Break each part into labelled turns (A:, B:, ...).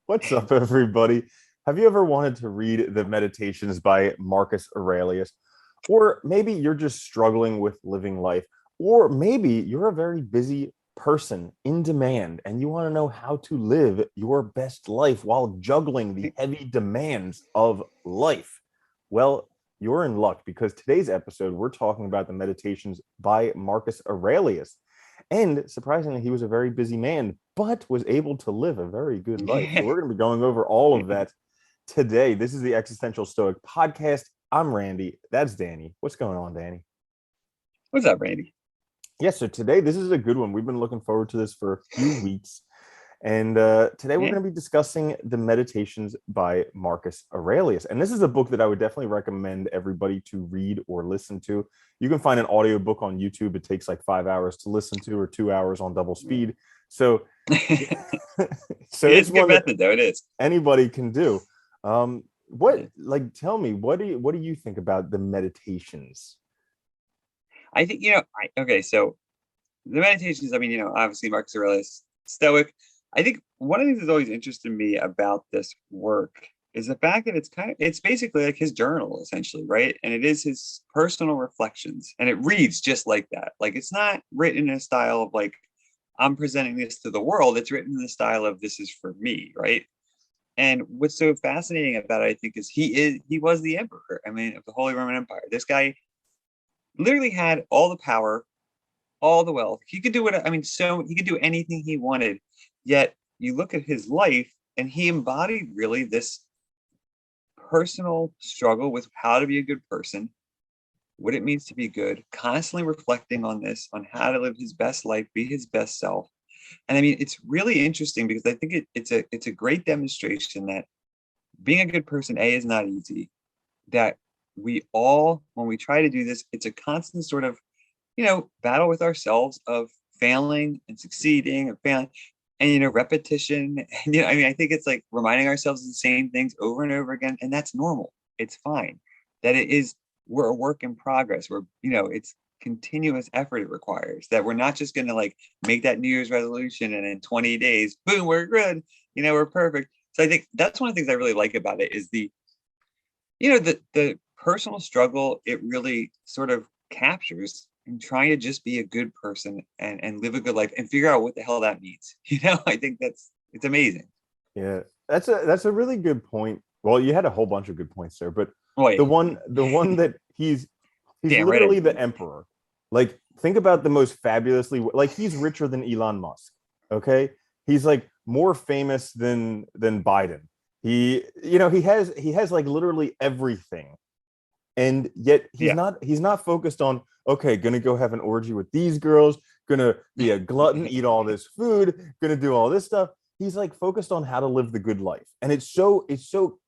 A: What's up, everybody? Have you ever wanted to read the Meditations by Marcus Aurelius? Or maybe you're just struggling with living life, or maybe you're a very busy person in demand and you want to know how to live your best life while juggling the heavy demands of life. Well, you're in luck because today's episode, we're talking about the Meditations by Marcus Aurelius. And surprisingly, he was a very busy man, but was able to live a very good life. So
B: Yeah.
A: we're going to be going over all of that today. This is the Existential Stoic podcast. I'm Randy. That's Danny. What's going on, Danny?
B: What's up, Randy?
A: Yes, so today, this is a good one. We've been looking forward to this for a few weeks. And today we're
B: Yeah.
A: going to be discussing the Meditations by Marcus Aurelius. And this is a book that I would definitely recommend everybody to read or listen to. You can find an audiobook on YouTube. It takes like 5 hours to listen to or 2 hours on double speed. So, so it's
B: It's a good
A: one that
B: method, though. It is.
A: anybody can do.
B: Yeah.
A: Tell me, what do you think about the Meditations?
B: I think, okay, so the meditations, obviously Marcus Aurelius, Stoic. I think one of the things that's always interested me about this work is the fact that it's basically like his journal, essentially, right? And it is his personal reflections. And it reads just like that. Like, it's not written in a style of like, I'm presenting this to the world. It's written in the style of this is for me, right? And what's so fascinating about it, I think, is he was the emperor. I mean, of the Holy Roman Empire. This guy literally had all the power, all the wealth. He could do what I mean, so he could do anything he wanted. Yet you look at his life, and he embodied really this personal struggle with how to be a good person, what it means to be good, constantly reflecting on this, on how to live his best life, be his best self. And I mean, it's really interesting because I think it's a great demonstration that being a good person, A, is not easy. That we all, when we try to do this, it's a constant sort of, battle with ourselves of failing and succeeding and failing and, repetition. And, I mean, I think it's like reminding ourselves of the same things over and over again. And that's normal. It's fine. That it is, we're a work in progress. It's continuous effort it requires. That we're not just going to like make that New Year's resolution and in 20 days, boom, we're good. We're perfect. So I think that's one of the things I really like about it is the personal struggle it really sort of captures in trying to just be a good person and live a good life and figure out what the hell that means. I think it's amazing.
A: Yeah, that's a really good point. Well, you had a whole bunch of good points there, but
B: Oh
A: the
B: yeah,
A: one that he's
B: damn right I
A: literally the
B: did.
A: emperor. Like, think about the most fabulously, like, he's richer than Elon Musk. Okay, he's like more famous than Biden. He has like literally everything, and yet he's
B: Yeah.
A: not focused on, okay, gonna go have an orgy with these girls, gonna be a glutton, eat all this food, gonna do all this stuff. He's like focused on how to live the good life, and it's so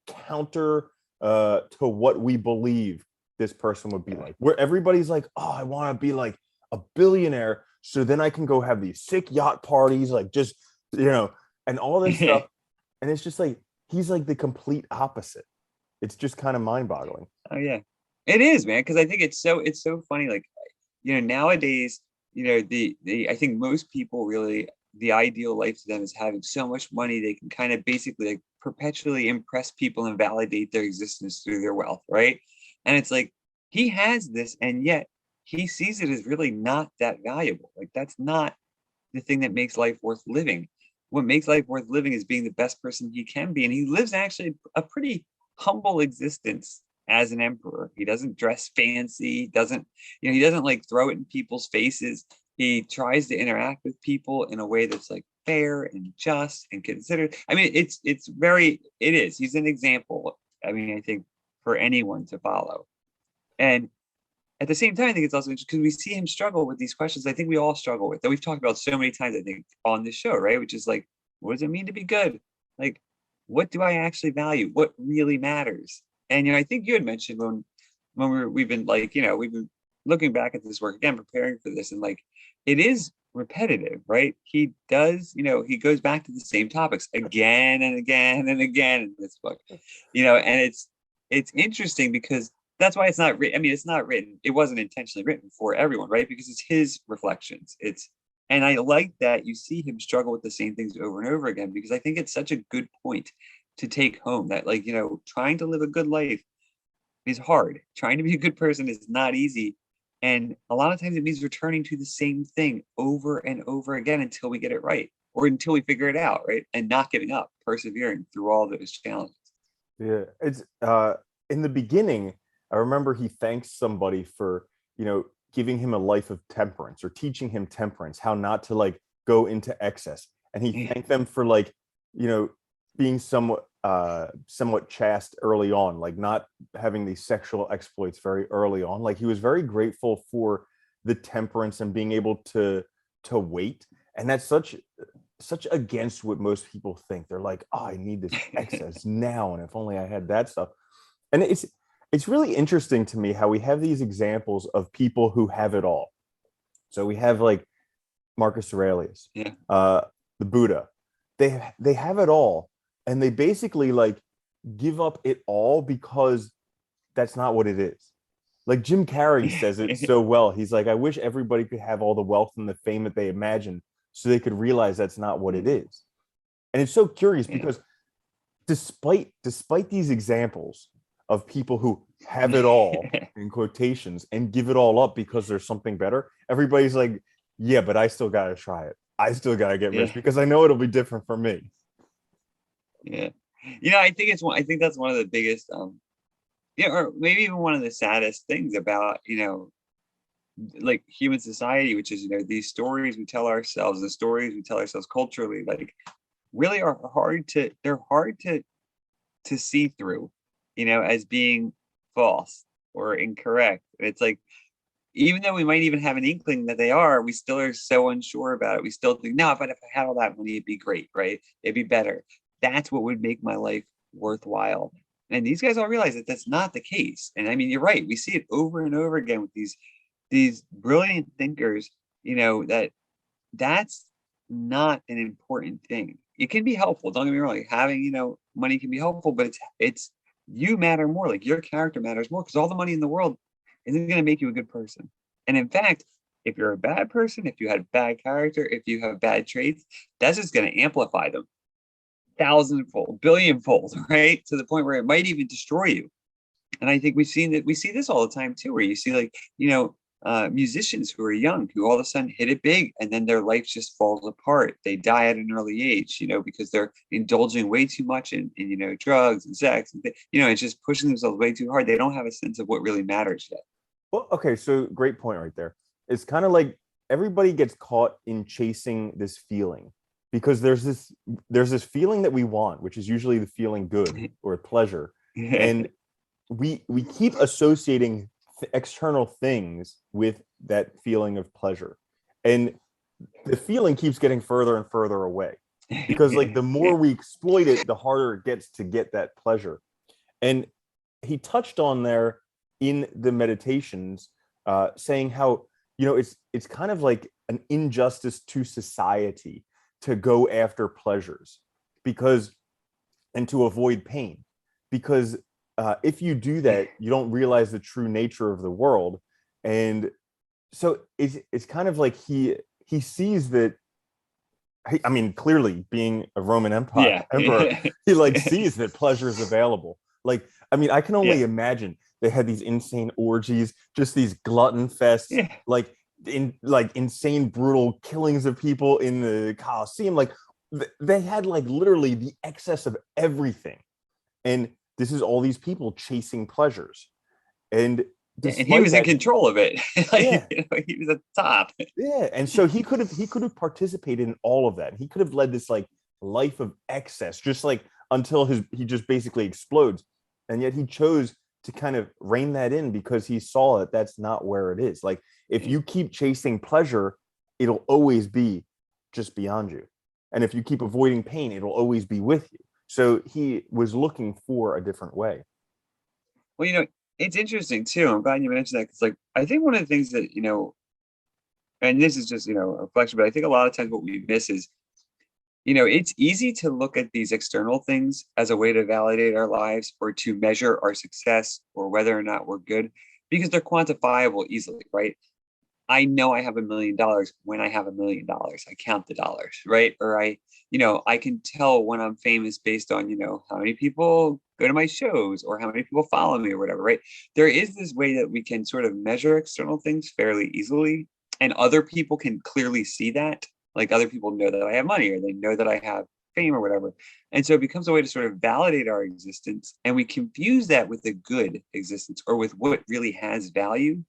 A: counter to what we believe this person would be like, where everybody's like, oh, I want to be like a billionaire so then I can go have these sick yacht parties, like, just, and all this stuff. And it's just like he's like the complete opposite. It's just kind of mind-boggling.
B: Oh yeah, it is, man. Because I think it's so funny. Like, nowadays, the I think most people really the ideal life to them is having so much money they can kind of basically like perpetually impress people and validate their existence through their wealth, right? And it's like he has this, and yet he sees it as really not that valuable. Like that's not the thing that makes life worth living. What makes life worth living is being the best person he can be. And he lives actually a pretty humble existence as an emperor. He doesn't dress fancy, he doesn't like throw it in people's faces. He tries to interact with people in a way that's like fair and just and considered. I mean, it is. He's an example. I mean, I think for anyone to follow. And at the same time, I think it's also interesting because we see him struggle with these questions. I think we all struggle with that we've talked about so many times, I think, on this show, right? Which is like, what does it mean to be good? Like, what do I actually value? What really matters? And I think you had mentioned when we've been like, we've been looking back at this work again, preparing for this, and like it is repetitive, right? He does, he goes back to the same topics again and again and again in this book, and it's interesting because that's why it's not written. I mean, it's not written. It wasn't intentionally written for everyone, right? Because it's his reflections. It's And I like that you see him struggle with the same things over and over again, because I think it's such a good point to take home, that, like, trying to live a good life is hard. Trying to be a good person is not easy. And a lot of times it means returning to the same thing over and over again until we get it right, or until we figure it out, right? And not giving up, persevering through all those challenges.
A: Yeah, it's in the beginning, I remember he thanks somebody for, giving him a life of temperance or teaching him temperance, how not to like go into excess. And he
B: Yeah.
A: thanked them for like, you know, being somewhat chaste early on, like not having these sexual exploits very early on. Like he was very grateful for the temperance and being able to wait. And that's such against what most people think. They're like, oh, I need this excess now, and if only I had that stuff. And it's really interesting to me how we have these examples of people who have it all. So we have like Marcus Aurelius,
B: Yeah.
A: the Buddha. They have it all, and they basically like give up it all because that's not what it is. Like Jim Carrey says it so well. He's like, I wish everybody could have all the wealth and the fame that they imagine so they could realize that's not what it is. And it's so curious
B: Yeah.
A: because despite these examples of people who have it all in quotations and give it all up because there's something better, everybody's like, yeah, but I still gotta try it. I still gotta get rich
B: Yeah.
A: because I know it'll be different for me.
B: Yeah. I think that's one of the biggest, or maybe even one of the saddest things about, like human society, which is, these stories we tell ourselves, the stories we tell ourselves culturally, like really are they're hard to see through, as being false or incorrect. It's like, even though we might even have an inkling that they are, we still are so unsure about it. We still think, no, but if I had all that money, it'd be great, right? It'd be better. That's what would make my life worthwhile. And these guys all realize that that's not the case. And I mean, you're right. We see it over and over again with these brilliant thinkers, that that's not an important thing. It can be helpful. Don't get me wrong. Like having, money can be helpful, but it's you matter more. Like your character matters more, because all the money in the world isn't going to make you a good person. And in fact, if you're a bad person, if you had bad character, if you have bad traits, that's just going to amplify them thousandfold, billionfold, right? To the point where it might even destroy you. And I think we see this all the time too, where you see like, musicians who are young, who all of a sudden hit it big, and then their life just falls apart. They die at an early age, because they're indulging way too much in drugs and sex, and it's just pushing themselves way too hard. They don't have a sense of what really matters yet.
A: Well, okay, so great point right there. It's kind of like everybody gets caught in chasing this feeling because there's this feeling that we want, which is usually the feeling good or pleasure. And we keep associating external things with that feeling of pleasure, and the feeling keeps getting further and further away because like the more we exploit it, the harder it gets to get that pleasure. And he touched on there in the meditations, saying how it's kind of like an injustice to society to go after pleasures because and to avoid pain, because if you do that, you don't realize the true nature of the world. And so it's kind of like he sees that. I mean, clearly, being a Roman Empire
B: Yeah.
A: emperor, he like sees that pleasure is available. Like, I mean, I can only
B: Yeah.
A: imagine they had these insane orgies, just these glutton fests,
B: Yeah.
A: like insane brutal killings of people in the Colosseum. Like, they had like literally the excess of everything. And this is all these people chasing pleasures. And
B: And he
A: despite
B: was in
A: that,
B: control of it.
A: yeah,
B: Like, he was at the top.
A: yeah. And so he could have participated in all of that. He could have led this like life of excess, just like until he just basically explodes. And yet he chose to kind of rein that in because he saw that that's not where it is. Like if you keep chasing pleasure, it'll always be just beyond you. And if you keep avoiding pain, it'll always be with you. So he was looking for a different way.
B: Well, it's interesting too. I'm glad you mentioned that, because like I think one of the things that, and this is just, a reflection, but I think a lot of times what we miss is, it's easy to look at these external things as a way to validate our lives or to measure our success or whether or not we're good, because they're quantifiable easily, right? I know I have $1 million when I have $1 million. I count the dollars, right? Or I can tell when I'm famous based on, how many people go to my shows or how many people follow me or whatever, right? There is this way that we can sort of measure external things fairly easily, and other people can clearly see that. Like other people know that I have money or they know that I have fame or whatever. And so it becomes a way to sort of validate our existence. And we confuse that with a good existence or with what really has value.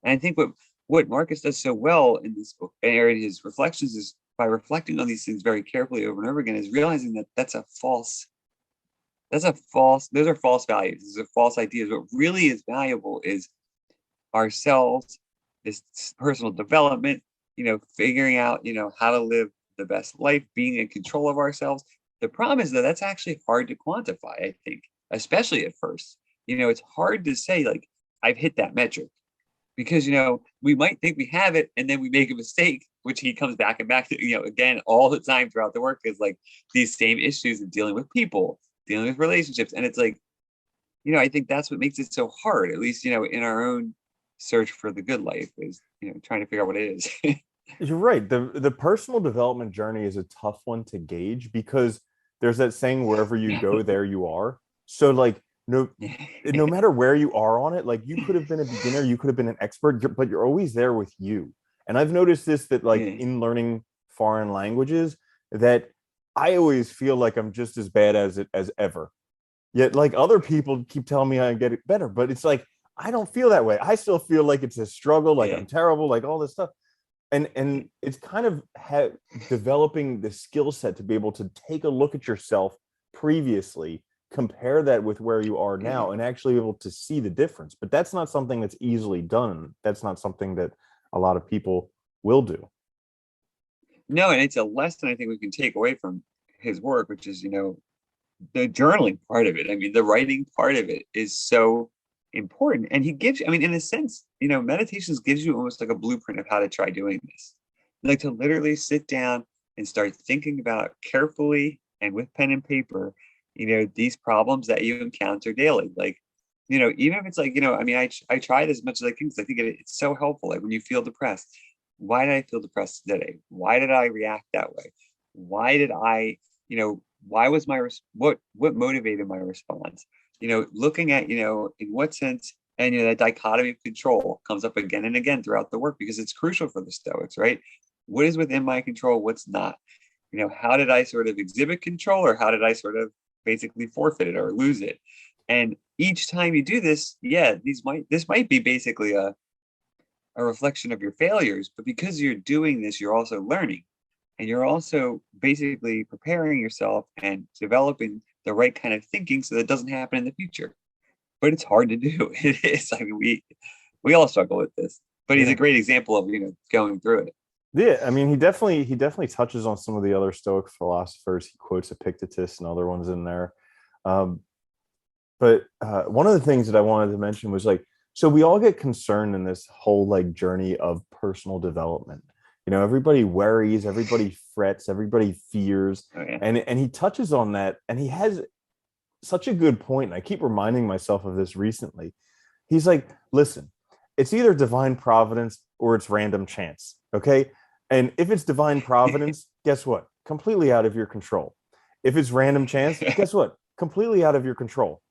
B: And I think what Marcus does so well in this book or in his reflections is by reflecting on these things very carefully over and over again, is realizing that those are false values. Those are false ideas. What really is valuable is ourselves, this personal development, figuring out, how to live the best life, being in control of ourselves. The problem is that that's actually hard to quantify, I think, especially at first. It's hard to say, like, I've hit that metric because we might think we have it and then we make a mistake, which he comes back and back to, again, all the time throughout the work, is like these same issues of dealing with people, dealing with relationships. And it's like, I think that's what makes it so hard, at least, in our own search for the good life, is, trying to figure out what it is.
A: You're right. The personal development journey is a tough one to gauge because there's that saying, wherever you go, there you are. So like no matter where you are on it, like you could have been a beginner, you could have been an expert, but you're always there with you. And I've noticed this, that like
B: Yeah.
A: in learning foreign languages, that I always feel like I'm just as bad as it as ever. Yet like other people keep telling me I get it better, but it's like I don't feel that way. I still feel like it's a struggle, like
B: Yeah.
A: I'm terrible, like all this stuff. And it's kind of developing the skill set to be able to take a look at yourself previously, compare that with where you are
B: Yeah.
A: now, and actually be able to see the difference. But that's not something that's easily done. That's not something that a lot of people will do.
B: No, and it's a lesson I think we can take away from his work, which is, the journaling part of it. I mean, the writing part of it is so important. And he gives you, I mean, in a sense, meditations gives you almost like a blueprint of how to try doing this. Like to literally sit down and start thinking about carefully and with pen and paper, these problems that you encounter daily. Like, even if it's like, I mean, I tried as much as I can because I think it's so helpful. Like when you feel depressed, why did I feel depressed today? Why did I react that way? Why did I, why was what motivated my response? Looking at, in what sense, and that dichotomy of control comes up again and again throughout the work because it's crucial for the Stoics, right? What is within my control? What's not? How did I sort of exhibit control, or how did I sort of basically forfeit it or lose it? And each time you do this, yeah, this might be basically a reflection of your failures, but because you're doing this, you're also learning. And you're also basically preparing yourself and developing the right kind of thinking so that it doesn't happen in the future. But it's hard to do. It is. I mean, we all struggle with this. But he's a
A: Yeah.
B: great example of, going through it.
A: Yeah, I mean, he definitely touches on some of the other Stoic philosophers. He quotes Epictetus and other ones in there. Um, but one of the things that I wanted to mention was like, so we all get concerned in this whole like journey of personal development. Everybody worries, everybody frets, everybody fears,
B: Oh yeah.
A: and he touches on that, and he has such a good point. And I keep reminding myself of this recently. He's like, listen, it's either divine providence or it's random chance. Okay. And if it's divine providence, guess what? Completely out of your control. If it's random chance, guess what? Completely out of your control.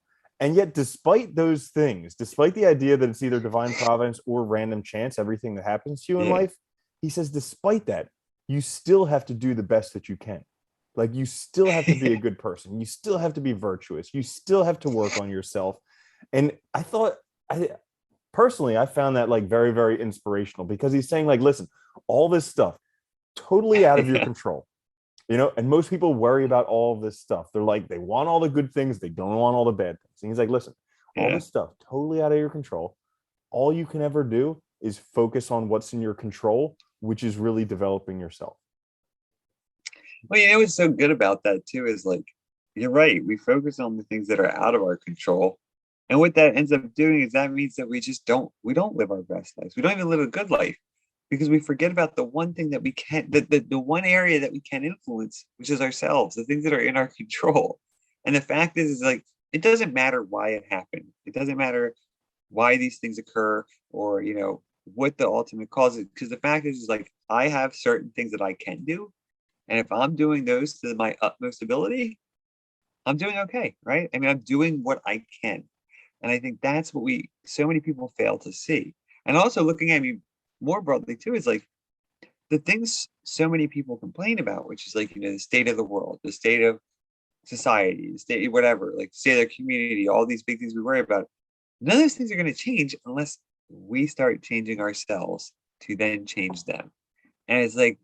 A: And yet, despite those things, despite the idea that it's either divine providence or random chance, everything that happens to you in
B: Yeah.
A: life, he says, despite that, you still have to do the best that you can. Like, you still have to be a good person. You still have to be virtuous. You still have to work on yourself. And I thought, I personally, I found that like very, very inspirational because he's saying, like, listen, all this stuff totally out of your
B: Yeah.
A: control. And most people worry about all of this stuff. They're like, they want all the good things, they don't want all the bad things. And he's like, listen, all
B: Yeah.
A: this stuff totally out of your control. All you can ever do is focus on what's in your control, which is really developing yourself.
B: Well, what's so good about that too is like, you're right. We focus on the things that are out of our control. And what that ends up doing is that means that we don't live our best lives. We don't even live a good life because we forget about the one thing that we can, the one area that we can influence, which is ourselves, the things that are in our control. And the fact is like, it doesn't matter why it happened. It doesn't matter why these things occur or, what the ultimate cause is. Because the fact is like I have certain things that I can do, and if I'm doing those to my utmost ability, I'm doing okay, right? I mean, I'm doing what I can. And I think that's what so many people fail to see. And also looking at me more broadly too, is like the things so many people complain about, which is like, the state of the world, the state of society, the state, whatever, like the state of their community, all these big things we worry about. None of those things are going to change unless we start changing ourselves to then change them. And it's like,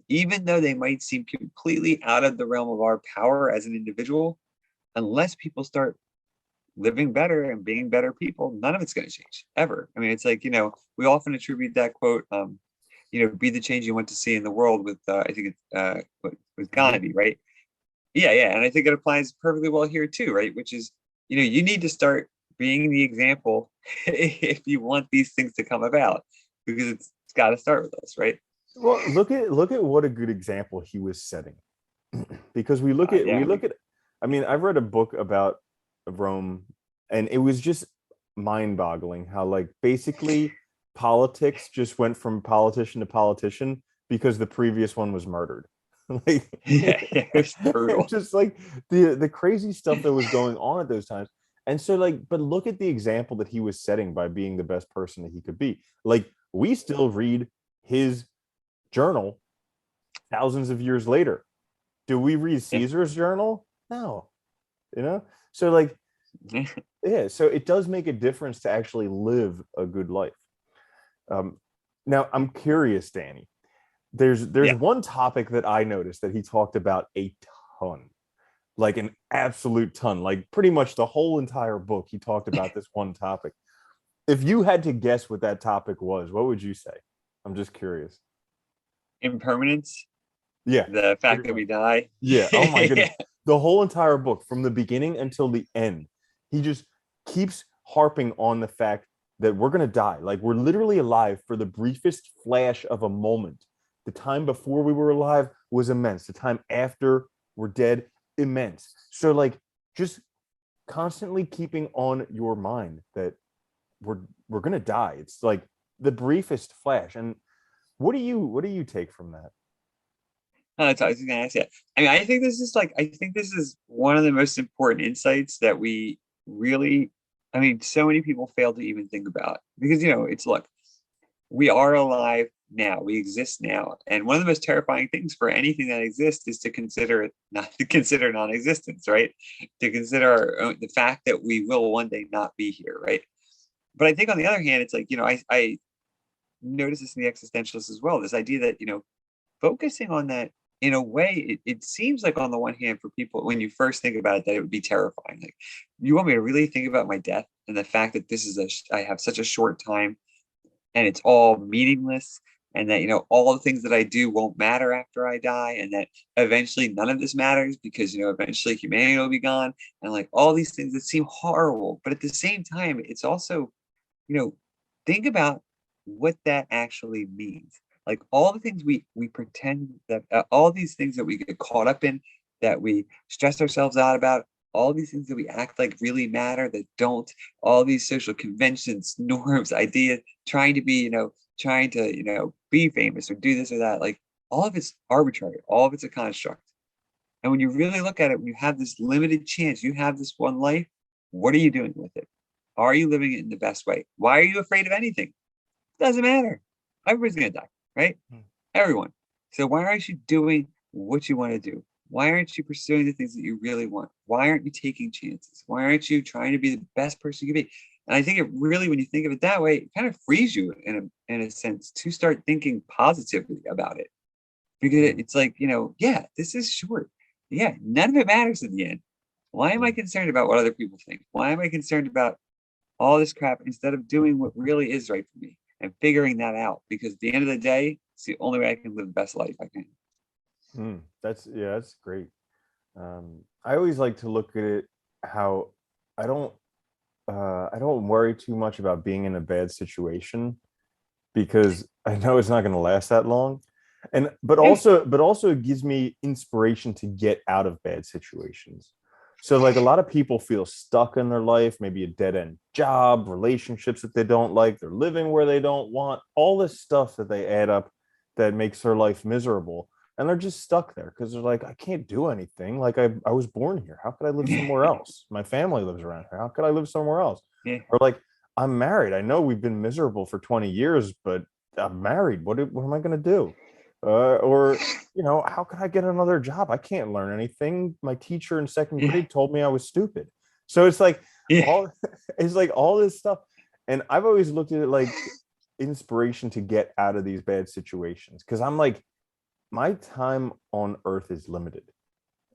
B: even though they might seem completely out of the realm of our power as an individual, unless people start living better and being better people, none of it's going to change ever. I mean, it's like, we often attribute that quote, be the change you want to see in the world with, I think it's with Gandhi, right? Yeah, yeah. And I think it applies perfectly well here too, right? Which is, you need to start being the example if you want these things to come about, because it's got to start with us, right?
A: Well, look at what a good example he was setting. Because we look at
B: Yeah,
A: we look at I mean, I've read a book about Rome, and it was just mind-boggling how, like, basically politics just went from politician to politician because the previous one was murdered. Like,
B: yeah, yeah, it was brutal.
A: just like the crazy stuff that was going on at those times. And so, like, but look at the example that he was setting by being the best person that he could be. Like, we still read his journal thousands of years later. Do we read
B: Yeah.
A: Caesar's journal? No. So, like, yeah, so it does make a difference to actually live a good life. um Now I'm curious, Danny. There's
B: Yeah.
A: one topic that I noticed that he talked about a ton, like an absolute ton, like pretty much the whole entire book he talked about this one topic. If you had to guess what that topic was, what would you say? I'm just curious.
B: Impermanence,
A: Yeah,
B: the fact
A: pretty
B: that
A: much.
B: we die.
A: Yeah. Oh my goodness.
B: Yeah.
A: The whole entire book, from the beginning until the end, he just keeps harping on the fact that we're going to die. Like, we're literally alive for the briefest flash of a moment. The time before we were alive was immense. The time after we're dead, immense. So, like, just constantly keeping on your mind that we're going to die. It's like the briefest flash. And what do you take from that?
B: No, that's what I was gonna ask you. I mean, I think this is one of the most important insights that we really, I mean, so many people fail to even think about, because it's, look, we are alive now, we exist now, and one of the most terrifying things for anything that exists is to consider it not to consider non-existence, right? To consider the fact that we will one day not be here, right? But I think on the other hand, it's like, I notice this in the existentialists as well. This idea that, focusing on that, in a way, it seems like, on the one hand, for people, when you first think about it, that it would be terrifying. Like, you want me to really think about my death and the fact that I have such a short time, and it's all meaningless, and that, all the things that I do won't matter after I die, and that eventually none of this matters because, eventually humanity will be gone, and like all these things that seem horrible. But at the same time, it's also, you know, think about what that actually means. Like, all the things we pretend that, all these things that we get caught up in, that we stress ourselves out about, all these things that we act like really matter that don't, all these social conventions, norms, ideas, trying to be, trying to, be famous or do this or that. Like, all of it's arbitrary, all of it's a construct. And when you really look at it, when you have this limited chance, you have this one life, what are you doing with it? Are you living it in the best way? Why are you afraid of anything? Doesn't matter. Everybody's gonna die, right? Everyone. So why aren't you doing what you want to do? Why aren't you pursuing the things that you really want? Why aren't you taking chances? Why aren't you trying to be the best person you can be? And I think it really, when you think of it that way, it kind of frees you in a sense to start thinking positively about it. Because it's like, yeah, this is short. Yeah, none of it matters in the end. Why am I concerned about what other people think? Why am I concerned about all this crap instead of doing what really is right for me and figuring that out? Because at the end of the day, it's the only way I can live the best life I can.
A: That's great. I always like to look at it how I don't I don't worry too much about being in a bad situation because I know it's not going to last that long. And but
B: Yeah.
A: also but also it gives me inspiration to get out of bad situations. So like a lot of people feel stuck in their life, maybe a dead end job, relationships that they don't like, they're living where they don't want, all this stuff that they add up that makes their life miserable. And they're just stuck there because they're like, I can't do anything. Like I was born here. How could I live somewhere else? My family lives around here. How could I live somewhere else?
B: Yeah.
A: Or like, I'm married. I know we've been miserable for 20 years, but I'm married. What am I going to do? Or, how can I get another job? I can't learn anything. My teacher in second
B: Yeah.
A: grade told me I was stupid. So it's like
B: Yeah.
A: all it's like all this stuff. And I've always looked at it like inspiration to get out of these bad situations. Cause I'm like, my time on earth is limited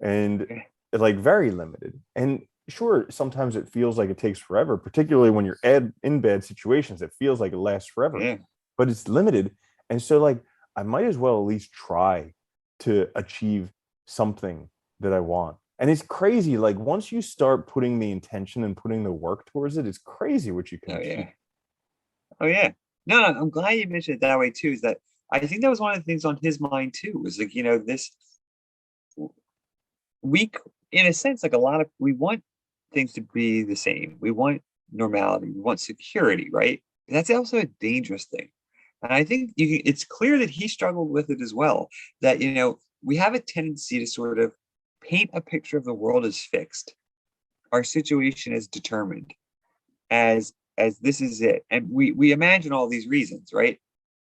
A: and
B: Okay.
A: like very limited. And sure, sometimes it feels like it takes forever, particularly when you're in bad situations. It feels like it lasts forever,
B: Yeah.
A: but it's limited. And so, like, I might as well at least try to achieve something that I want. And it's crazy. Like, once you start putting the intention and putting the work towards it, it's crazy what you can
B: Oh
A: achieve.
B: yeah. Oh yeah. No, no, I'm glad you mentioned it that way too. Is that I think that was one of the things on his mind too. Was like, this week, in a sense, like a lot of we want things to be the same. We want normality. We want security, right? That's also a dangerous thing. And I think it's clear that he struggled with it as well. That we have a tendency to sort of paint a picture of the world as fixed, our situation is determined, as this is it, and we imagine all these reasons, right?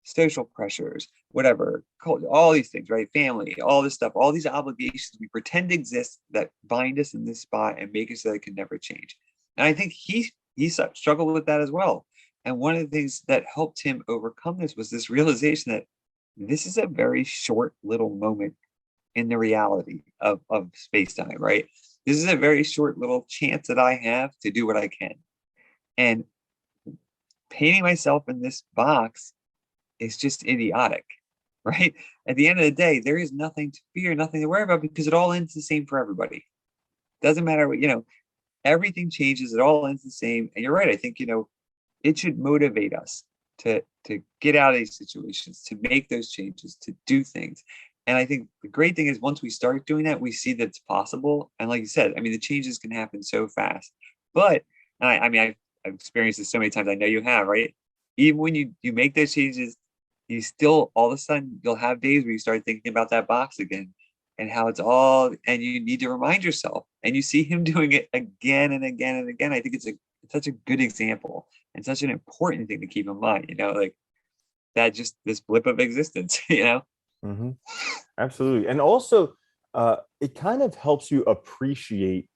B: Social pressures, whatever, culture, all these things, right? Family, all this stuff, all these obligations we pretend exist that bind us in this spot and make us so they can never change. And I think he struggled with that as well. And one of the things that helped him overcome this was this realization that this is a very short little moment in the reality of space time, right? This is a very short little chance that I have to do what I can. And painting myself in this box is just idiotic, right? At the end of the day, there is nothing to fear, nothing to worry about because it all ends the same for everybody. Doesn't matter what, everything changes, it all ends the same. And you're right. I think, it should motivate us to get out of these situations, to make those changes, to do things. And I think the great thing is once we start doing that, we see that it's possible. And like you said, I mean, the changes can happen so fast. But and I mean, I've experienced this so many times. I know you have, right? Even when you make those changes, you still all of a sudden you'll have days where you start thinking about that box again and how it's all, and you need to remind yourself. And you see him doing it again and again and again. I think it's such a good example and such an important thing to keep in mind. Like that, just this blip of existence.
A: Mhm. Absolutely. And also, it kind of helps you appreciate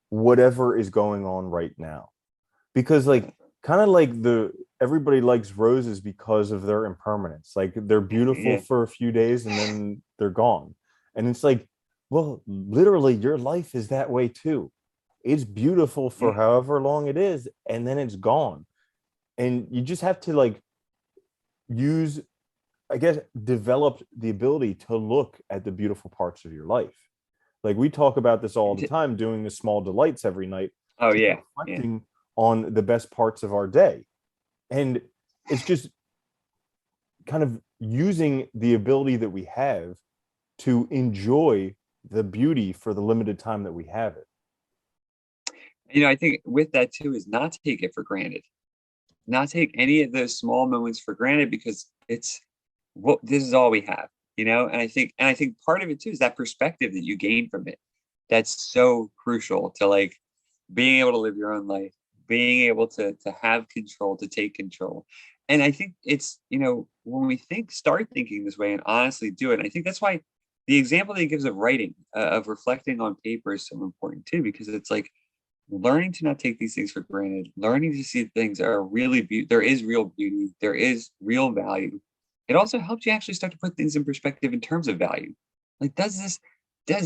A: whatever is going on right now. Because
B: Yeah,
A: like kind of like the everybody likes roses because of their impermanence. Like they're beautiful
B: yeah,
A: for a few days and then they're gone. And it's like, well, literally your life is that way too. It's beautiful for
B: yeah.
A: however long it is and then it's gone. And you just have to like use, I guess, develop the ability to look at the beautiful parts of your life. Like we talk about this all the time, doing the small delights every night,
B: Oh yeah, yeah.
A: reflecting on the best parts of our day. And it's just kind of using the ability that we have to enjoy the beauty for the limited time that we have it.
B: I think with that too is not take it for granted, not take any of those small moments for granted because it's what this is all we have. And I think part of it too is that perspective that you gain from it. That's so crucial to like being able to live your own life, being able to have control, to take control. And I think it's, when we start thinking this way and honestly do it. And I think that's why the example that he gives of writing, of reflecting on paper is so important too, because it's like learning to not take these things for granted, learning to see things are really there is real beauty, there is real value. It also helps you actually start to put things in perspective in terms of value. Like, does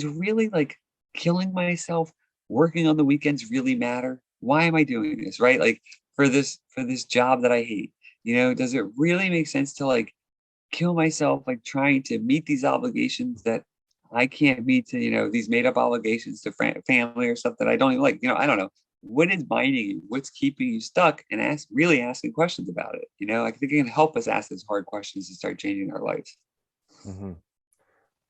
B: really like killing myself working on the weekends really matter? Why am I doing this? Right? Like for this job that I hate, does it really make sense to like kill myself, like trying to meet these obligations that I can't meet to, these made up obligations to family or stuff that I don't even like, I don't know. What is binding you? What's keeping you stuck? And really asking questions about it. I think it can help us ask those hard questions and start changing our lives.
A: Mm-hmm.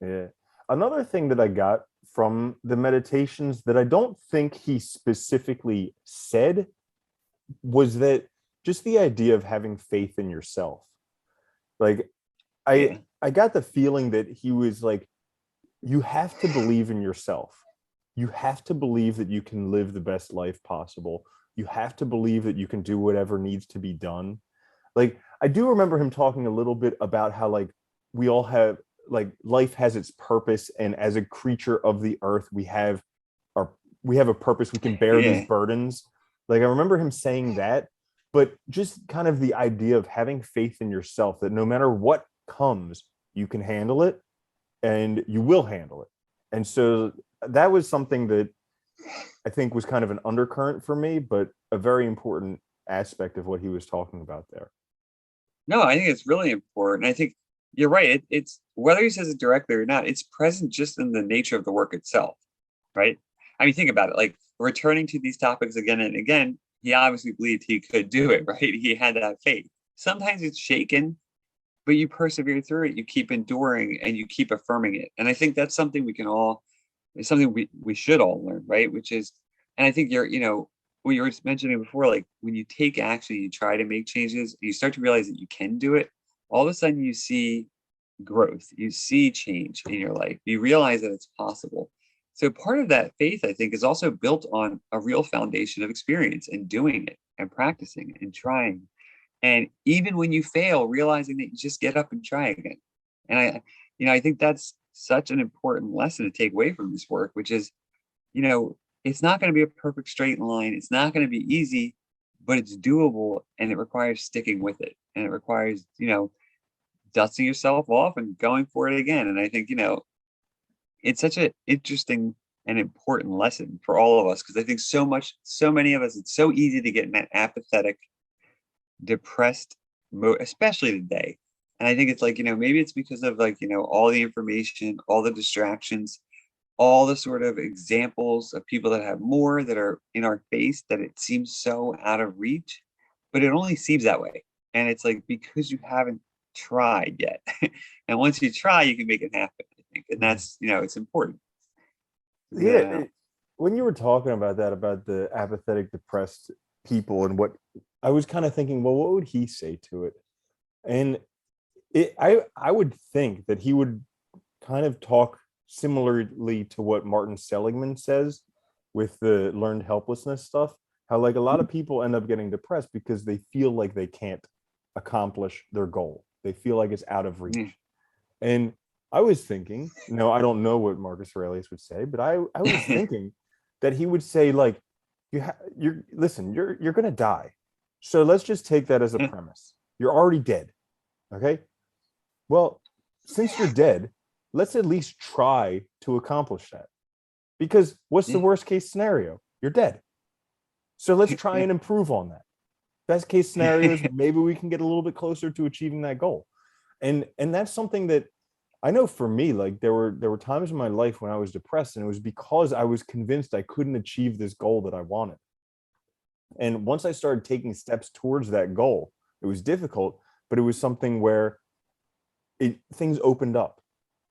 A: Yeah. Another thing that I got from the meditations that I don't think he specifically said was that just the idea of having faith in yourself. Like I
B: Yeah.
A: I got the feeling that he was like, you have to believe in yourself. You have to believe that you can live the best life possible. You have to believe that you can do whatever needs to be done. Like I do remember him talking a little bit about how like we all have like life has its purpose, and as a creature of the earth our we have a purpose, we can bear these
B: Yeah.
A: burdens. Like I remember him saying that, but just kind of the idea of having faith in yourself that no matter what comes, you can handle it and you will handle it. And so that was something that I think was kind of an undercurrent for me, but a very important aspect of what he was talking about there.
B: No, I think it's really important. I think you're right. It's whether he says it directly or not, it's present just in the nature of the work itself, right? I mean, think about it. Like returning to these topics again and again, he obviously believed he could do it, right? He had that faith. Sometimes it's shaken, but you persevere through it. You keep enduring and you keep affirming it. And I think that's something we can all, it's something we should all learn, right? Which is, and I think what you were mentioning before, like when you take action, you try to make changes, you start to realize that you can do it. All of a sudden, you see growth, you see change in your life, you realize that it's possible. So part of that faith, I think, is also built on a real foundation of experience and doing it and practicing and trying. And even when you fail, realizing that you just get up and try again. And I think that's such an important lesson to take away from this work, which is, you know, it's not going to be a perfect straight line. It's not going to be easy, but it's doable and it requires sticking with it. And it requires, dusting yourself off and going for it again. And I think, it's such an interesting and important lesson for all of us because I think so many of us, it's so easy to get in that apathetic, depressed mode, especially today. And I think it's like, maybe it's because of like, all the information, all the distractions, all the sort of examples of people that have more that are in our face that it seems so out of reach, but it only seems that way. And it's like because you haven't tried yet. And once you try, you can make it happen, I think. And that's, it's important.
A: Yeah,
B: Yeah.
A: when you were talking about that, about the apathetic, depressed people, and what I was kind of thinking, well, what would he say to it? And I would think that he would kind of talk similarly to what Martin Seligman says with the learned helplessness stuff. How like a lot of people end up getting depressed because they feel like they can't accomplish their goal. They feel like it's out of reach. And I was thinking, no, I don't know what Marcus Aurelius would say, but I was thinking that he would say like, you're gonna die, so let's just take that as a premise. You're already dead, okay? Well, since you're dead, let's at least try to accomplish that. Because what's the worst case scenario? You're dead. So let's try and improve on that. Best case scenario is maybe we can get a little bit closer to achieving that goal. And that's something that I know for me, like there were times in my life when I was depressed, and it was because I was convinced I couldn't achieve this goal that I wanted. And once I started taking steps towards that goal, it was difficult, but it was something where things opened up,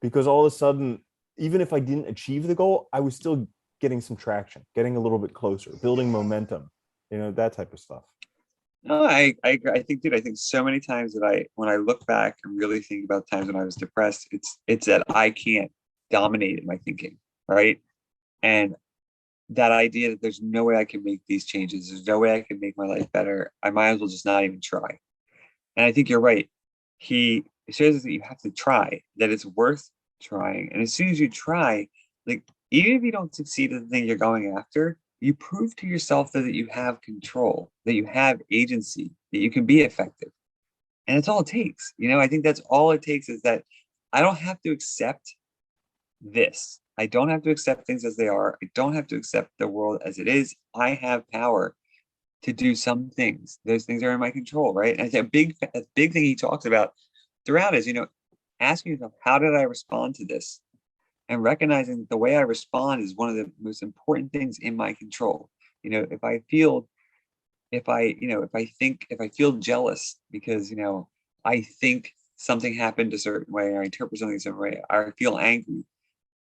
A: because all of a sudden, even if I didn't achieve the goal, I was still getting some traction, getting a little bit closer, building momentum, that type of stuff.
B: No, I agree. I think, dude, I think so many times that when I look back and really think about times when I was depressed, it's that I can't dominate my thinking, right? And that idea that there's no way I can make these changes, there's no way I can make my life better. I might as well just not even try. And I think you're right. He shows us that you have to try, that it's worth trying. And as soon as you try, like even if you don't succeed at the thing you're going after, you prove to yourself that you have control, that you have agency, that you can be effective. And that's all it takes. I think that's all it takes is that I don't have to accept this. I don't have to accept things as they are. I don't have to accept the world as it is. I have power to do some things. Those things are in my control, right? And I think a big thing he talks about throughout is, asking yourself, how did I respond to this? And recognizing the way I respond is one of the most important things in my control. If I feel, if I feel jealous because, I think something happened a certain way, or I interpret something a certain way, or I feel angry,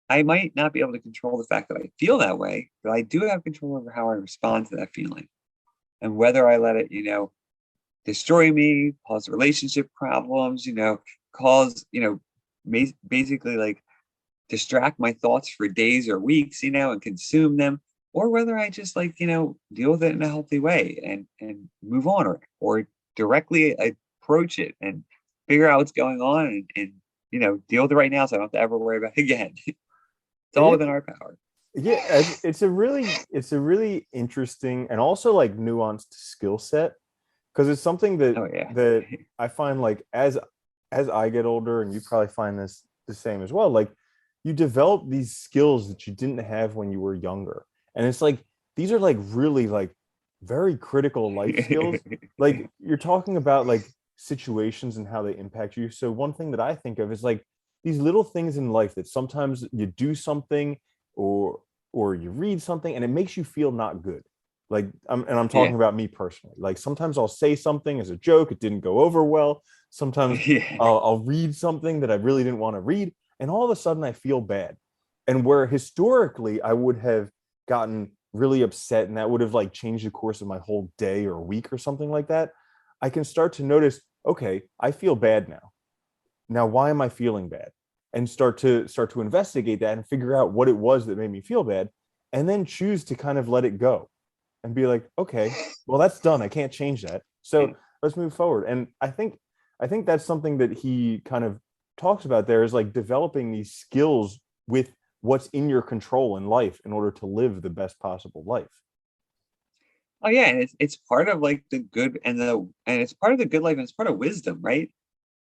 B: I might not be able to control the fact that I feel that way, but I do have control over how I respond to that feeling and whether I let it, destroy me, cause relationship problems, cause, basically like distract my thoughts for days or weeks, and consume them, or whether I just like, deal with it in a healthy way and move on, or directly approach it and figure out what's going on and deal with it right now so I don't have to ever worry about it again. It's all
A: Yeah,
B: within our power.
A: yeah, it's a really interesting and also like nuanced skill set, because it's something that
B: Oh yeah.
A: that I find like as I get older, and you probably find this the same as well, like you develop these skills that you didn't have when you were younger. And it's like these are like really like very critical life skills. Like you're talking about like situations and how they impact you. So one thing that I think of is like these little things in life that sometimes you do something or or you read something and it makes you feel not good. Like I'm
B: Yeah.
A: talking about me personally. Like sometimes I'll say something as a joke, it didn't go over well. Sometimes
B: Yeah.
A: I'll read something that I really didn't want to read, and all of a sudden I feel bad. And where historically I would have gotten really upset and that would have like changed the course of my whole day or week or something like that, I can start to notice, okay, I feel bad now. Now why am I feeling bad? And start to investigate that and figure out what it was that made me feel bad, and then choose to kind of let it go and be like, okay, well that's done, I can't change that,
B: Yeah.
A: so let's move forward. And I think that's something that he kind of talks about there, is like developing these skills with what's in your control in life in order to live the best possible life.
B: Oh yeah, and it's part of like the good and it's part of the good life and it's part of wisdom, right?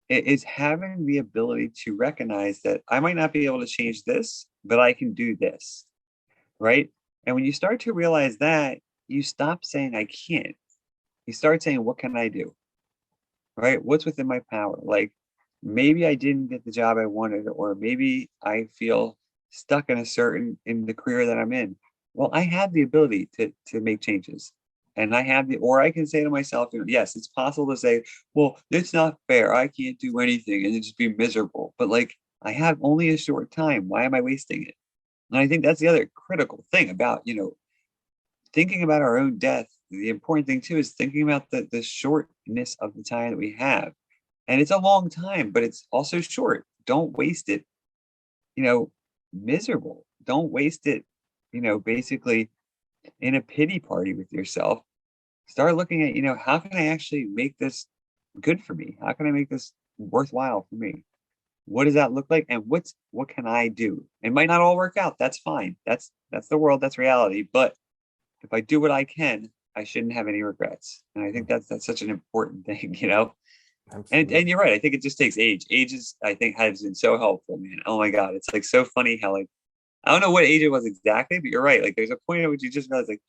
B: It is having the ability to recognize that I might not be able to change this, but I can do this, right? And when you start to realize that, you stop saying I can't. You start saying, what can I do? Right? What's within my power? Like maybe I didn't get the job I wanted, or maybe I feel stuck in the career that I'm in. Well, I have the ability to make changes. And or I can say to myself, yes, it's possible to say, well, it's not fair. I can't do anything and then just be miserable. But like I have only a short time. Why am I wasting it? And I think that's the other critical thing about, thinking about our own death. The important thing too is thinking about the shortness of the time that we have. And it's a long time, but it's also short. Don't waste it, you know, miserable. Don't waste it, basically in a pity party with yourself. Start looking at, how can I actually make this good for me? How can I make this worthwhile for me? What does that look like? And what can I do? It might not all work out. That's fine. That's the world, that's reality. But if I do what I can, I shouldn't have any regrets. And I think that's such an important thing, And
A: Absolutely.
B: you're right. I think it just takes age. Age is, I think, has been so helpful, man. Oh my God. It's like so funny how like I don't know what age it was exactly, but you're right. Like there's a point at which you just realize like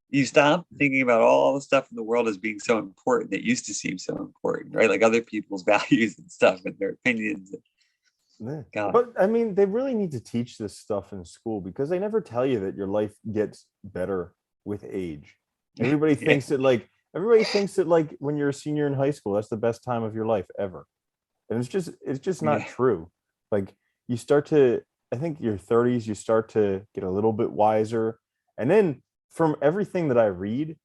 B: you stop thinking about all the stuff in the world as being so important that used to seem so important, right? Like other people's values and stuff and their opinions.
A: Yeah.
B: God.
A: But I mean, they really need to teach this stuff in school, because they never tell you that your life gets better with age. Everybody
B: Yeah.
A: thinks that like everybody thinks that like when you're a senior in high school, that's the best time of your life ever. And it's just not
B: Yeah.
A: true. Like you start to, I think your 30s, you start to get a little bit wiser. And then from everything that I read,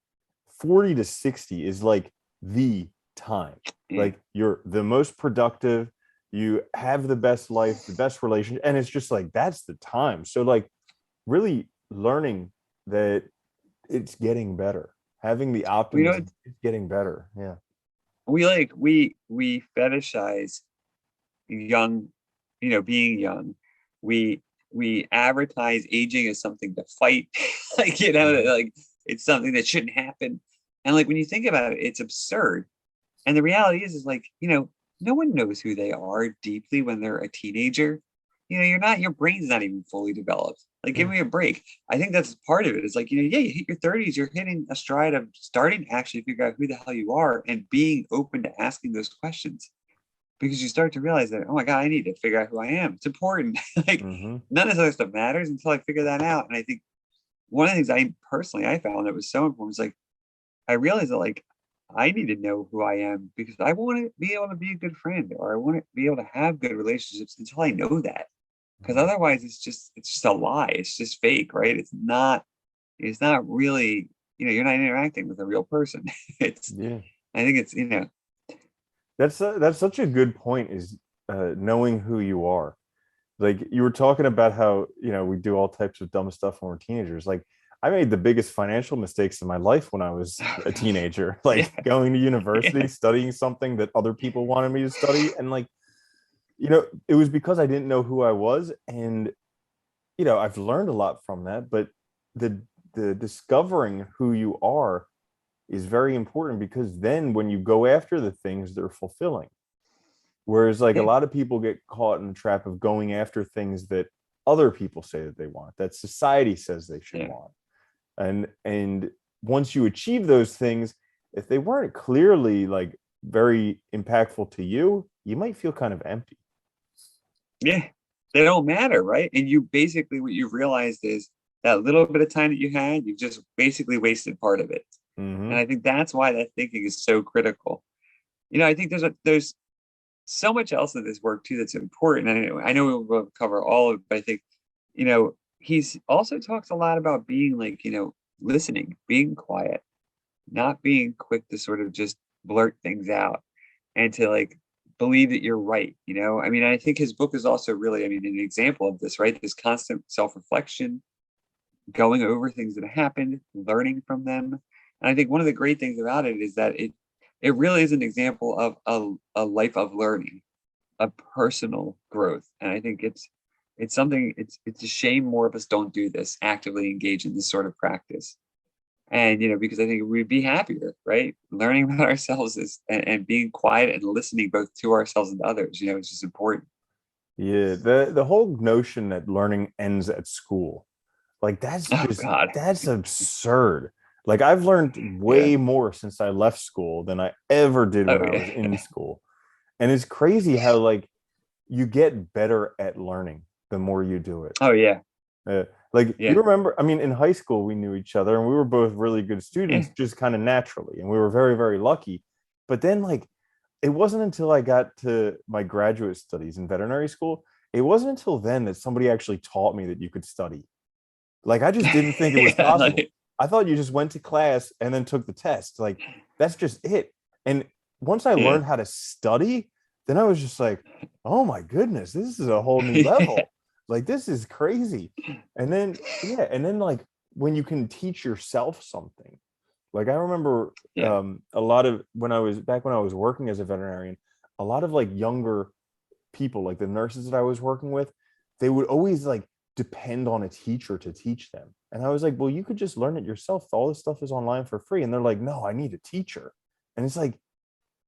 A: 40 to 60 is like the time.
B: Yeah.
A: Like you're the most productive, you have the best life, the best relation, and it's just like that's the time. So like really learning that it's getting better, having the
B: We know
A: optimism, it's getting better. Yeah.
B: we fetishize young, being young. We we advertise aging as something to fight, like
A: Mhm.
B: like it's something that shouldn't happen. And like when you think about it, it's absurd. And the reality is like, no one knows who they are deeply when they're a teenager. Your brain's not even fully developed. Like, give
A: Yeah.
B: me a break. I think that's part of it. It's like, yeah, you hit your 30s, you're hitting a stride of starting to actually figure out who the hell you are and being open to asking those questions because you start to realize that, oh my God, I need to figure out who I am. It's important. Like
A: Hmm.
B: none of this other stuff matters until I figure that out. And I think one of the things I found that was so important was like I realized that like I need to know who I am because I want to be able to be a good friend or I want to be able to have good relationships until I know that. because otherwise it's just a lie. It's just fake, right? It's not really, you're not interacting with a real person. It's
A: Yeah.
B: I think it's
A: That's such a good point, is knowing who you are. Like you were talking about how, we do all types of dumb stuff when we're teenagers. Like I made the biggest financial mistakes in my life when I was
B: oh
A: a
B: god.
A: teenager,
B: Yeah.
A: like going to
B: Yeah.
A: university, studying something that other people wanted me to study. And like, it was because I didn't know who I was. And, I've learned a lot from that, but the the discovering who you are is very important, because then when you go after the things, they're fulfilling. Whereas like a
B: Yeah.
A: lot of people get caught in the trap of going after things that other people say that they want, that society says they should
B: Yeah.
A: want. And once you achieve those things, if they weren't clearly like very impactful to you, you might feel kind of empty.
B: Yeah. They don't matter, right? And you basically, what you've realized is that little bit of time that you had, you've just basically wasted part of it. And
A: Mm-hmm.
B: I think that's why that thinking is so critical. I think there's so much else of this work too that's important. I know we'll cover all of it, but I think, he's also talks a lot about being like, listening, being quiet, not being quick to sort of just blurt things out and to like believe that you're right. I mean, I think his book is also really, I mean, an example of this, right? This constant self-reflection, going over things that happened, learning from them. And I think one of the great things about it is that it really is an example of a life of learning, a personal growth. And I think it's something, it's a shame more of us don't do this, actively engage in this sort of practice. And because I think we'd be happier, right? Learning about ourselves and being quiet and listening both to ourselves and others, is just important.
A: Yeah, the whole notion that learning ends at school, like
B: Oh God.
A: that's absurd. Like I've learned
B: Yeah.
A: way more since I left school than I ever did
B: Oh
A: when I was
B: yeah.
A: in school. And it's crazy how like you get better at learning the more you do it.
B: Oh yeah.
A: Uh, like you
B: Yeah.
A: remember, I mean, in high school we knew each other and we were both really good
B: Yeah.
A: students, just kind of naturally, and we were very, very lucky. But then, like, it wasn't until I got to my graduate studies in veterinary school, it wasn't until then that somebody actually taught me that you could study. Like, I just didn't think it was
B: Yeah,
A: possible.
B: like,
A: I thought you just went to class and then took the test. Like, that's just it. And once I
B: yeah.
A: learned how to study, then I was just like, oh my goodness, this is a whole new
B: Yeah.
A: level. Like, this is crazy. And then, yeah, and then like when you can teach yourself something. Like I remember
B: Yeah.
A: a lot of when I was working as a veterinarian, a lot of like younger people, like the nurses that I was working with, they would always like depend on a teacher to teach them. And I was like, well, you could just learn it yourself. All this stuff is online for free. And they're like, no, I need a teacher. And it's like,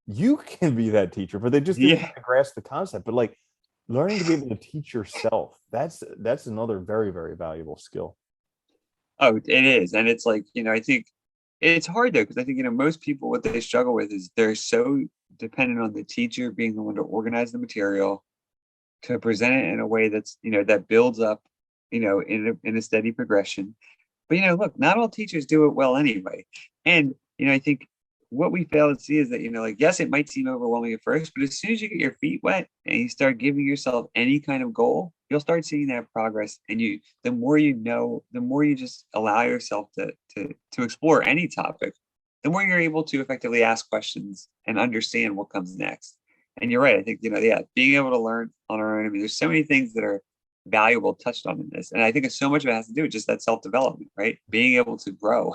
A: you can be that teacher, but they just didn't
B: Yeah.
A: kind of grasp the concept. But like learning to be able to teach yourself, that's another very, very valuable skill.
B: Oh, it is. And it's like, I think it's hard though, because I think, most people, what they struggle with is they're so dependent on the teacher being the one to organize the material, to present it in a way that's, that builds up, in a steady progression. But look, not all teachers do it well anyway. And I think what we fail to see is that, like, yes, it might seem overwhelming at first, but as soon as you get your feet wet and you start giving yourself any kind of goal, you'll start seeing that progress. And the more you know, the more you just allow yourself to explore any topic, the more you're able to effectively ask questions and understand what comes next. And you're right. I think, yeah, being able to learn on our own. I mean, there's so many things that are valuable touched on in this. And I think so much of it has to do with just that self-development, right? Being able to grow.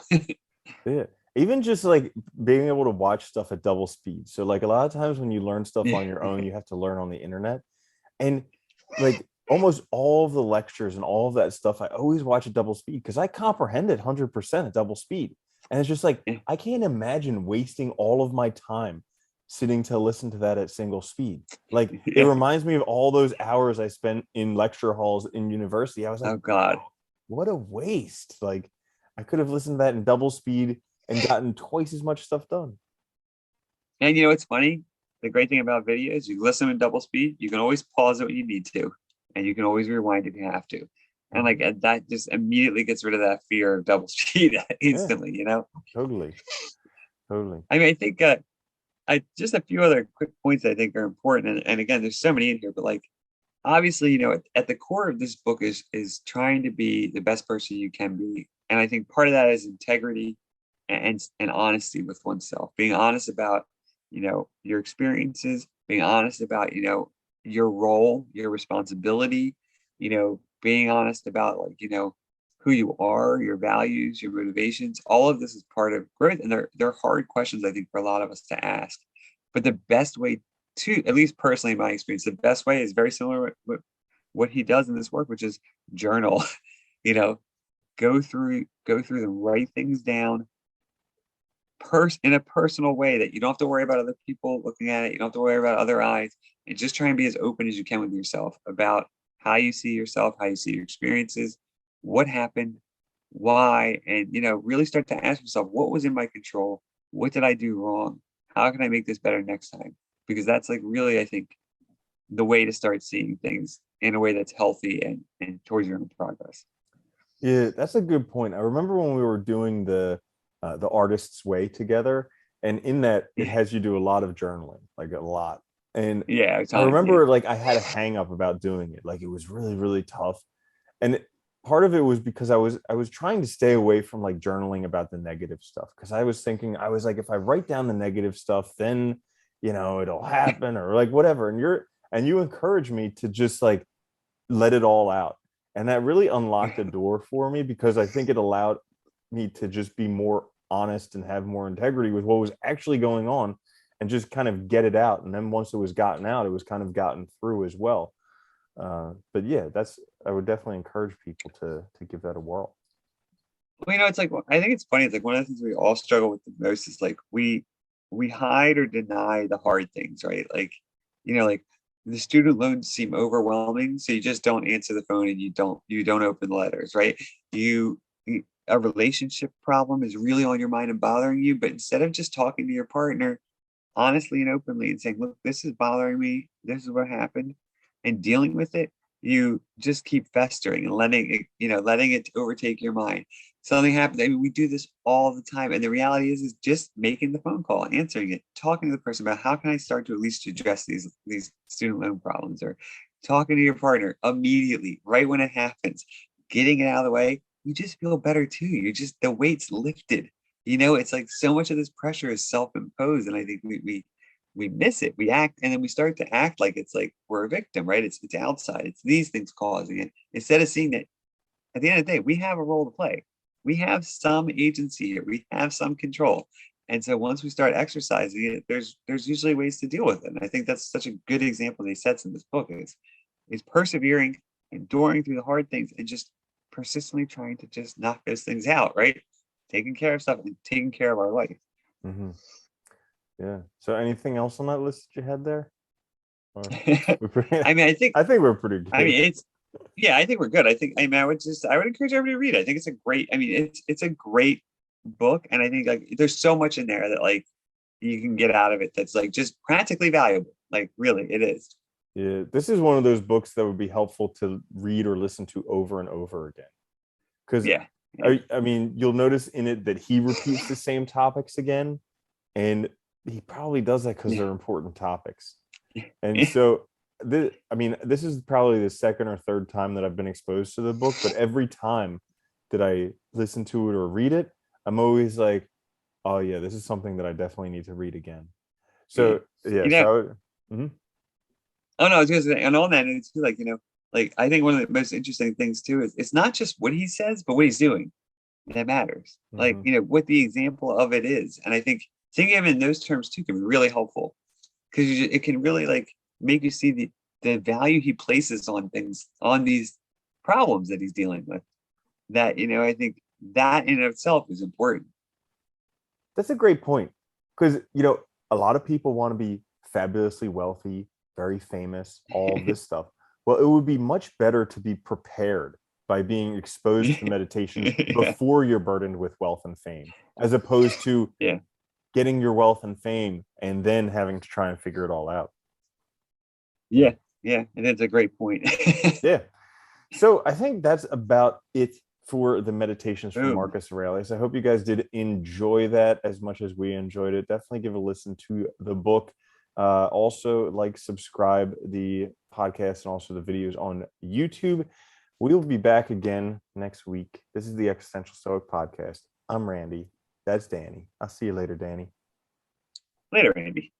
A: Yeah. Even just like being able to watch stuff at double speed. So like a lot of times when you learn stuff
B: Yeah.
A: on your own, you have to learn on the internet. And like almost all of the lectures and all of that stuff, I always watch at double speed because I comprehend it 100% at double speed. And it's just like,
B: Yeah.
A: I can't imagine wasting all of my time sitting to listen to that at single speed. Like it
B: Yeah.
A: reminds me of all those hours I spent in lecture halls in university. I was like,
B: Oh God.
A: what a waste. Like I could have listened to that in double speed and gotten twice as much stuff done.
B: And it's funny. The great thing about video is you listen in double speed. You can always pause it when you need to, and you can always rewind if you have to. And like
A: Mhm.
B: that just immediately gets rid of that fear of double speed
A: Yeah,
B: instantly.
A: totally. Totally.
B: I mean, I think I just a few other quick points I think are important. And again, there's so many in here, but like obviously, at the core of this book is trying to be the best person you can be. And I think part of that is integrity and honesty with oneself, being honest about, your experiences, being honest about, your role, your responsibility, being honest about like, who you are, your values, your motivations. All of this is part of growth. And they're hard questions, I think, for a lot of us to ask. But the best way to, at least personally in my experience, the best way is very similar to what he does in this work, which is journal. you know, go through them, write things down in a personal way that you don't have to worry about other people looking at it. You don't have to worry about other eyes, and just try and be as open as you can with yourself about how you see yourself, how you see your experiences, what happened, why, and really start to ask yourself, what was in my control? What did I do wrong? How can I make this better next time? Because that's like really, I think, the way to start seeing things in a way that's healthy and towards your own progress.
A: Yeah, that's a good point. I remember when we were doing the artist's way together, and in that it has you do a lot of journaling, like a lot. And
B: Yeah,
A: I
B: time. Yeah.
A: remember like I had a hang up about doing it. Like it was really, really tough. And part of it was because I was trying to stay away from like journaling about the negative stuff. Cause I was thinking, I was like, if I write down the negative stuff, then it'll happen or like whatever. And you encourage me to just like let it all out. And that really unlocked a door for me because I think it allowed me to just be more honest and have more integrity with what was actually going on and just kind of get it out. And then once it was gotten out, it was kind of gotten through as well. But yeah, I would definitely encourage people to give that a whirl.
B: Well, it's like, I think it's funny. It's like one of the things we all struggle with the most is like we hide or deny the hard things, right? Like the student loans seem overwhelming, so you just don't answer the phone and you don't open letters, right? A relationship problem is really on your mind and bothering you, but instead of just talking to your partner honestly and openly and saying, look, this is bothering me, this is what happened, and dealing with it, you just keep festering and letting it overtake your mind. Something happens. I mean, we do this all the time. And the reality is just making the phone call, answering it, talking to the person about how can I start to at least address these student loan problems, or talking to your partner immediately, right when it happens, getting it out of the way. You just feel better too. The weight's lifted. It's like so much of this pressure is self-imposed, and I think we miss it. We act, and then we start to act like it's like we're a victim, right? It's outside. It's these things causing it. Instead of seeing that at the end of the day, we have a role to play. We have some agency here. We have some control. And so once we start exercising it, there's usually ways to deal with it. And I think that's such a good example that he sets in this book is persevering, enduring through the hard things, and just persistently trying to just knock those things out, right? Taking care of stuff and taking care of our life.
A: Mm-hmm. Yeah. So anything else on that list that you had there? Or
B: I mean, I think
A: I think we're pretty
B: I
A: good.
B: mean I think we're good. I would encourage everybody to read it. I think it's a great, I mean, it's a great book. And I think like there's so much in there that like you can get out of it that's like just practically valuable. Like really it is.
A: Yeah, this is one of those books that would be helpful to read or listen to over and over again. Because
B: Yeah. Yeah.
A: I mean, you'll notice in it that he repeats the same topics again, and he probably does that because
B: Yeah.
A: they're important topics. And
B: Yeah.
A: so, I mean, this is probably the second or third time that I've been exposed to the book, but every time that I listen to it or read it, I'm always like, oh yeah, this is something that I definitely need to read again.
B: Yeah.
A: So yeah,
B: You know,
A: mhm.
B: oh no, I was gonna say, and on that, and it's like, like I think one of the most interesting things too is it's not just what he says, but what he's doing that matters. Like,
A: Mhm.
B: what the example of it is. And I think thinking of it in those terms too can be really helpful because it can really like make you see the value he places on things, on these problems that he's dealing with. That, I think that in itself is important.
A: That's a great point because a lot of people want to be fabulously wealthy, very famous, all of this stuff. Well, it would be much better to be prepared by being exposed to meditations
B: Yeah.
A: before you're burdened with wealth and fame, as opposed to
B: Yeah.
A: getting your wealth and fame and then having to try and figure it all out. Yeah.
B: Yeah. Yeah. And that's a great point.
A: Yeah. So I think that's about it for the meditations from
B: Boom.
A: Marcus Aurelius. I hope you guys did enjoy that as much as we enjoyed it. Definitely give a listen to the book. Also, like, subscribe the podcast and also the videos on YouTube. We will be back again next week. This is the Existential Stoic Podcast. I'm Randy. That's Danny. I'll see you later, Danny.
B: Later, Andy.